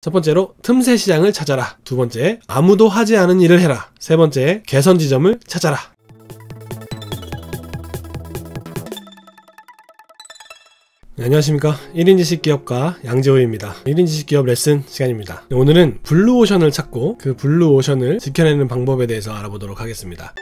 첫 번째로 틈새 시장을 찾아라. 두 번째, 아무도 하지 않은 일을 해라. 세 번째, 개선 지점을 찾아라. 네, 안녕하십니까. 1인 지식 기업가 양재호입니다. 1인 지식 기업 레슨 시간입니다. 오늘은 블루오션을 찾고 그 블루오션을 지켜내는 방법에 대해서 알아보도록 하겠습니다.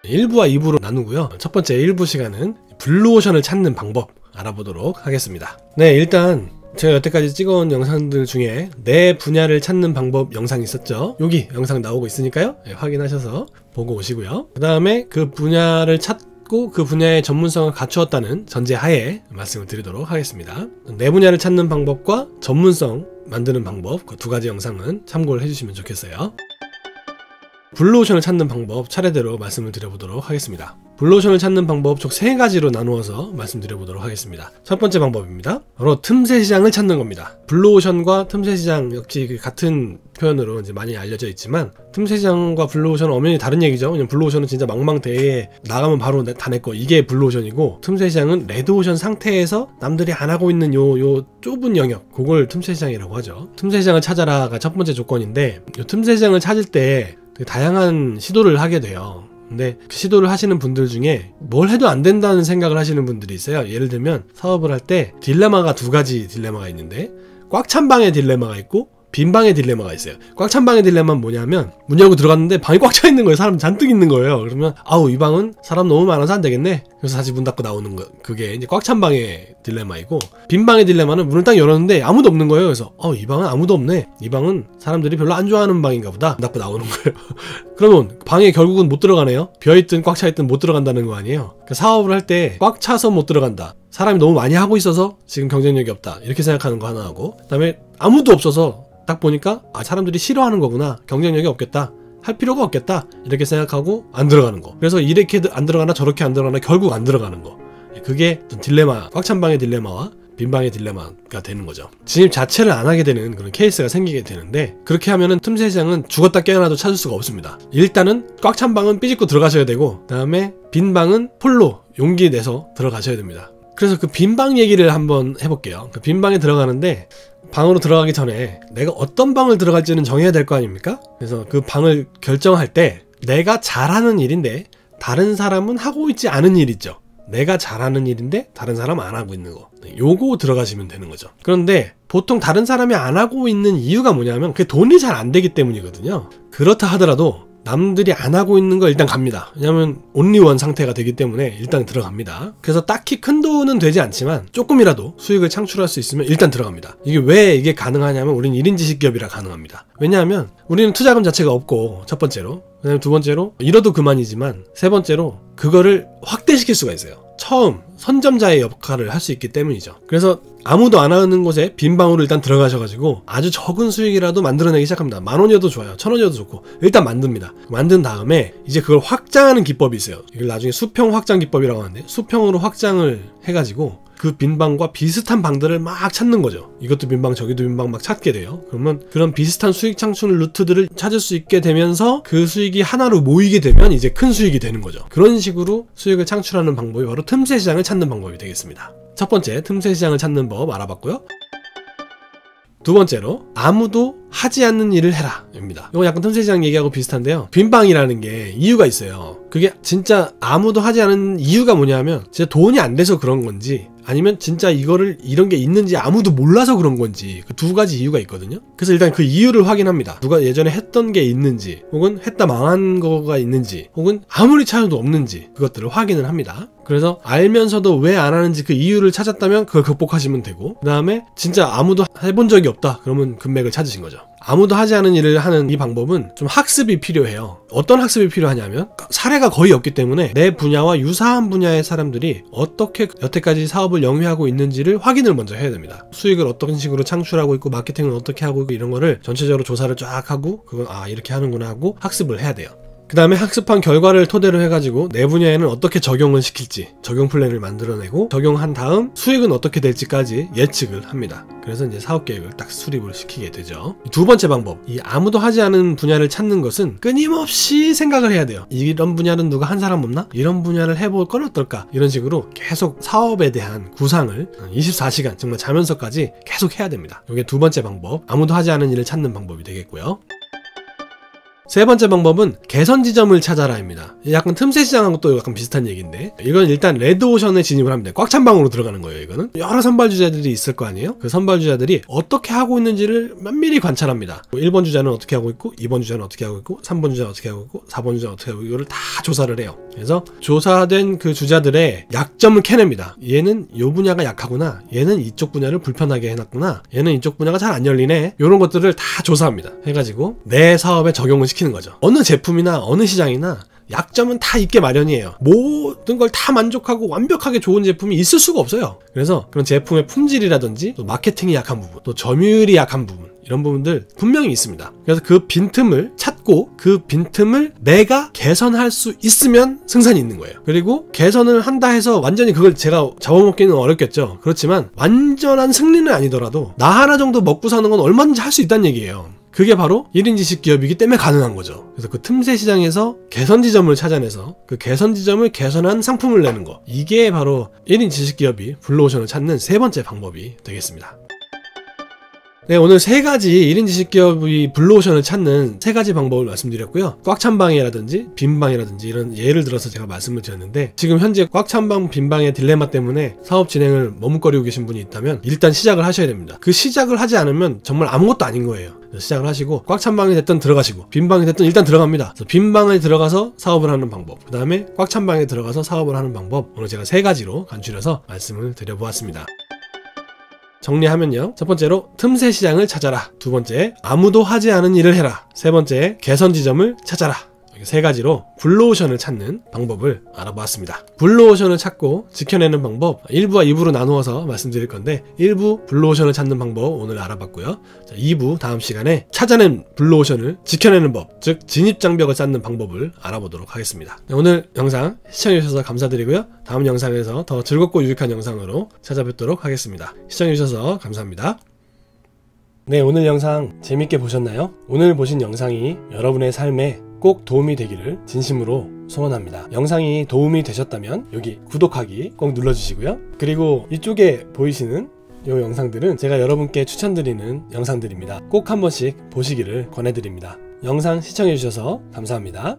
1부와 2부로 나누고요. 첫 번째 1부 시간은 블루오션을 찾는 방법 알아보도록 하겠습니다. 네, 일단 제가 여태까지 찍어온 영상들 중에 내 분야를 찾는 방법 영상이 있었죠. 여기 영상 나오고 있으니까요. 네, 확인하셔서 보고 오시고요. 그 다음에 그 분야를 찾고 그 분야의 전문성을 갖추었다는 전제하에 말씀을 드리도록 하겠습니다. 내 분야를 찾는 방법과 전문성 만드는 방법, 그 두 가지 영상은 참고를 해주시면 좋겠어요. 블루오션을 찾는 방법 차례대로 말씀을 드려보도록 하겠습니다. 블루오션을 찾는 방법 총 3가지로 나누어서 말씀드려보도록 하겠습니다. 첫 번째 방법입니다. 바로 틈새 시장을 찾는 겁니다. 블루오션과 틈새 시장 역시 같은 표현으로 이제 많이 알려져 있지만 틈새 시장과 블루오션은 엄연히 다른 얘기죠. 왜냐면 블루오션은 진짜 망망대해에 나가면 바로 다 내 거, 이게 블루오션이고, 틈새 시장은 레드오션 상태에서 남들이 안 하고 있는 요 좁은 영역, 그걸 틈새 시장이라고 하죠. 틈새 시장을 찾아라가 첫 번째 조건인데, 요 틈새 시장을 찾을 때 다양한 시도를 하게 돼요. 근데 그 시도를 하시는 분들 중에 뭘 해도 안 된다는 생각을 하시는 분들이 있어요. 예를 들면 사업을 할 때 딜레마가 2가지 딜레마가 있는데, 꽉 찬 방의 딜레마가 있고 빈 방의 딜레마가 있어요. 꽉 찬 방의 딜레마는 뭐냐면, 문 열고 들어갔는데 방이 꽉 차 있는 거예요. 사람 잔뜩 있는 거예요. 그러면 아우, 이 방은 사람 너무 많아서 안 되겠네. 그래서 다시 문 닫고 나오는 거. 그게 이제 꽉 찬 방의 딜레마이고, 빈 방의 딜레마는 문을 딱 열었는데 아무도 없는 거예요. 그래서 이 방은 아무도 없네. 이 방은 사람들이 별로 안 좋아하는 방인가 보다. 문 닫고 나오는 거예요. 그러면 방에 결국은 못 들어가네요. 비어있든 꽉 차있든 못 들어간다는 거 아니에요. 그러니까 사업을 할 때 꽉 차서 못 들어간다, 사람이 너무 많이 하고 있어서 지금 경쟁력이 없다, 이렇게 생각하는 거 하나 하고, 그 다음에 아무도 없어서 딱 보니까 사람들이 싫어하는 거구나, 경쟁력이 없겠다, 할 필요가 없겠다, 이렇게 생각하고 안 들어가는 거. 그래서 이렇게 안 들어가나 저렇게 안 들어가나 결국 안 들어가는 거. 그게 딜레마, 꽉 찬 방의 딜레마와 빈 방의 딜레마가 되는 거죠. 진입 자체를 안 하게 되는 그런 케이스가 생기게 되는데, 그렇게 하면은 틈새 시장은 죽었다 깨어나도 찾을 수가 없습니다. 일단은 꽉 찬 방은 삐집고 들어가셔야 되고, 그 다음에 빈 방은 폴로 용기 내서 들어가셔야 됩니다. 그래서 그 빈 방 얘기를 한번 해볼게요. 그 빈 방에 들어가는데, 방으로 들어가기 전에 내가 어떤 방을 들어갈지는 정해야 될 거 아닙니까? 그래서 그 방을 결정할 때 내가 잘하는 일인데 다른 사람은 하고 있지 않은 일 있죠. 내가 잘하는 일인데 다른 사람은 안 하고 있는 거, 요거 들어가시면 되는 거죠. 그런데 보통 다른 사람이 안 하고 있는 이유가 뭐냐면 그게 돈이 잘 안 되기 때문이거든요. 그렇다 하더라도 남들이 안 하고 있는 거 일단 갑니다. 왜냐면 온리원 상태가 되기 때문에 일단 들어갑니다. 그래서 딱히 큰 돈은 되지 않지만 조금이라도 수익을 창출할 수 있으면 일단 들어갑니다. 이게 왜 이게 가능하냐면, 우리는 1인 지식기업이라 가능합니다. 왜냐하면 우리는 투자금 자체가 없고, 첫 번째로, 그다음에 두 번째로 잃어도 그만이지만, 세 번째로 그거를 확대시킬 수가 있어요. 처음 선점자의 역할을 할 수 있기 때문이죠. 그래서 아무도 안 하는 곳에 빈 방으로 일단 들어가셔가지고 아주 적은 수익이라도 만들어내기 시작합니다. 10,000원이어도 좋아요, 1,000원이어도 좋고, 일단 만듭니다. 만든 다음에 이제 그걸 확장하는 기법이 있어요. 이걸 나중에 수평 확장 기법이라고 하는데, 수평으로 확장을 해가지고 그 빈방과 비슷한 방들을 막 찾는 거죠. 이것도 빈방 저기도 빈방 막 찾게 돼요. 그러면 그런 비슷한 수익 창출 루트들을 찾을 수 있게 되면서 그 수익이 하나로 모이게 되면 이제 큰 수익이 되는 거죠. 그런 식으로 수익을 창출하는 방법이 바로 틈새 시장을 찾는 방법이 되겠습니다. 첫 번째, 틈새 시장을 찾는 법 알아봤고요. 두 번째로, 아무도 하지 않는 일을 해라 입니다. 이거 약간 틈새 시장 얘기하고 비슷한데요. 빈방이라는 게 이유가 있어요. 그게 진짜 아무도 하지 않은 이유가 뭐냐면, 진짜 돈이 안 돼서 그런 건지, 아니면 진짜 이런 게 있는지 아무도 몰라서 그런 건지, 그 2가지 이유가 있거든요. 그래서 일단 그 이유를 확인합니다. 누가 예전에 했던 게 있는지, 혹은 했다 망한 거가 있는지, 혹은 아무리 찾아도 없는지, 그것들을 확인을 합니다. 그래서 알면서도 왜 안 하는지 그 이유를 찾았다면 그걸 극복하시면 되고, 그 다음에 진짜 아무도 해본 적이 없다, 그러면 금맥을 찾으신 거죠. 아무도 하지 않은 일을 하는 이 방법은 좀 학습이 필요해요. 어떤 학습이 필요하냐면, 사례가 거의 없기 때문에 내 분야와 유사한 분야의 사람들이 어떻게 여태까지 사업을 영위하고 있는지를 확인을 먼저 해야 됩니다. 수익을 어떤 식으로 창출하고 있고, 마케팅은 어떻게 하고 있고, 이런 거를 전체적으로 조사를 쫙 하고, 그건 이렇게 하는구나 하고 학습을 해야 돼요. 그 다음에 학습한 결과를 토대로 해가지고 내 분야에는 어떻게 적용을 시킬지 적용 플랜을 만들어내고 적용한 다음 수익은 어떻게 될지까지 예측을 합니다. 그래서 이제 사업계획을 딱 수립을 시키게 되죠. 두 번째 방법, 이 아무도 하지 않은 분야를 찾는 것은 끊임없이 생각을 해야 돼요. 이런 분야는 누가 한 사람 없나? 이런 분야를 해볼 건 어떨까? 이런 식으로 계속 사업에 대한 구상을 24시간 정말 자면서까지 계속 해야 됩니다. 이게 두 번째 방법, 아무도 하지 않은 일을 찾는 방법이 되겠고요. 세 번째 방법은 개선 지점을 찾아라입니다. 약간 틈새 시장하고 또 약간 비슷한 얘기인데, 이건 일단 레드오션에 진입을 합니다. 꽉 찬 방으로 들어가는 거예요. 이거는 여러 선발주자들이 있을 거 아니에요. 그 선발주자들이 어떻게 하고 있는지를 면밀히 관찰합니다. 1번 주자는 어떻게 하고 있고, 2번 주자는 어떻게 하고 있고, 3번 주자는 어떻게 하고 있고, 4번 주자는 어떻게 하고 있고, 이거를 다 조사를 해요. 그래서 조사된 그 주자들의 약점을 캐냅니다. 얘는 이 분야가 약하구나, 얘는 이쪽 분야를 불편하게 해놨구나, 얘는 이쪽 분야가 잘 안 열리네, 이런 것들을 다 조사합니다. 해가지고 내 사업에 적용을 시키는 거죠. 어느 제품이나 어느 시장이나 약점은 다 있게 마련이에요. 모든 걸 다 만족하고 완벽하게 좋은 제품이 있을 수가 없어요. 그래서 그런 제품의 품질이라든지 또 마케팅이 약한 부분, 또 점유율이 약한 부분, 이런 부분들 분명히 있습니다. 그래서 그 빈틈을 찾고 그 빈틈을 내가 개선할 수 있으면 승산이 있는 거예요. 그리고 개선을 한다 해서 완전히 그걸 제가 잡아먹기는 어렵겠죠. 그렇지만 완전한 승리는 아니더라도 나 하나 정도 먹고 사는 건 얼마든지 할 수 있다는 얘기예요. 그게 바로 1인 지식 기업이기 때문에 가능한 거죠. 그래서 그 틈새 시장에서 개선 지점을 찾아내서 그 개선 지점을 개선한 상품을 내는 거, 이게 바로 1인 지식 기업이 블루오션을 찾는 세 번째 방법이 되겠습니다. 네, 오늘 세 가지 1인 지식기업이 블루오션을 찾는 세 가지 방법을 말씀드렸고요. 꽉 찬 방이라든지 빈 방이라든지 이런 예를 들어서 제가 말씀을 드렸는데, 지금 현재 꽉 찬 방, 빈 방의 딜레마 때문에 사업 진행을 머뭇거리고 계신 분이 있다면 일단 시작을 하셔야 됩니다. 그 시작을 하지 않으면 정말 아무것도 아닌 거예요. 시작을 하시고 꽉 찬 방이 됐든 들어가시고 빈 방이 됐든 일단 들어갑니다. 그래서 빈 방에 들어가서 사업을 하는 방법, 그 다음에 꽉 찬 방에 들어가서 사업을 하는 방법, 오늘 제가 세 가지로 간추려서 말씀을 드려보았습니다. 정리하면요, 첫 번째로 틈새 시장을 찾아라, 두 번째 아무도 하지 않은 일을 해라, 세 번째 개선 지점을 찾아라. 이렇게 세 가지로 블루오션을 찾는 방법을 알아보았습니다. 블루오션을 찾고 지켜내는 방법 1부와 2부로 나누어서 말씀드릴 건데, 1부 블루오션을 찾는 방법 오늘 알아봤고요. 자, 2부 다음 시간에 찾아낸 블루오션을 지켜내는 법, 즉 진입장벽을 쌓는 방법을 알아보도록 하겠습니다. 네, 오늘 영상 시청해주셔서 감사드리고요. 다음 영상에서 더 즐겁고 유익한 영상으로 찾아뵙도록 하겠습니다. 시청해주셔서 감사합니다. 네, 오늘 영상 재밌게 보셨나요? 오늘 보신 영상이 여러분의 삶에 꼭 도움이 되기를 진심으로 소원합니다. 영상이 도움이 되셨다면 여기 구독하기 꼭 눌러주시고요. 그리고 이쪽에 보이시는 이 영상들은 제가 여러분께 추천드리는 영상들입니다. 꼭 한 번씩 보시기를 권해드립니다. 영상 시청해주셔서 감사합니다.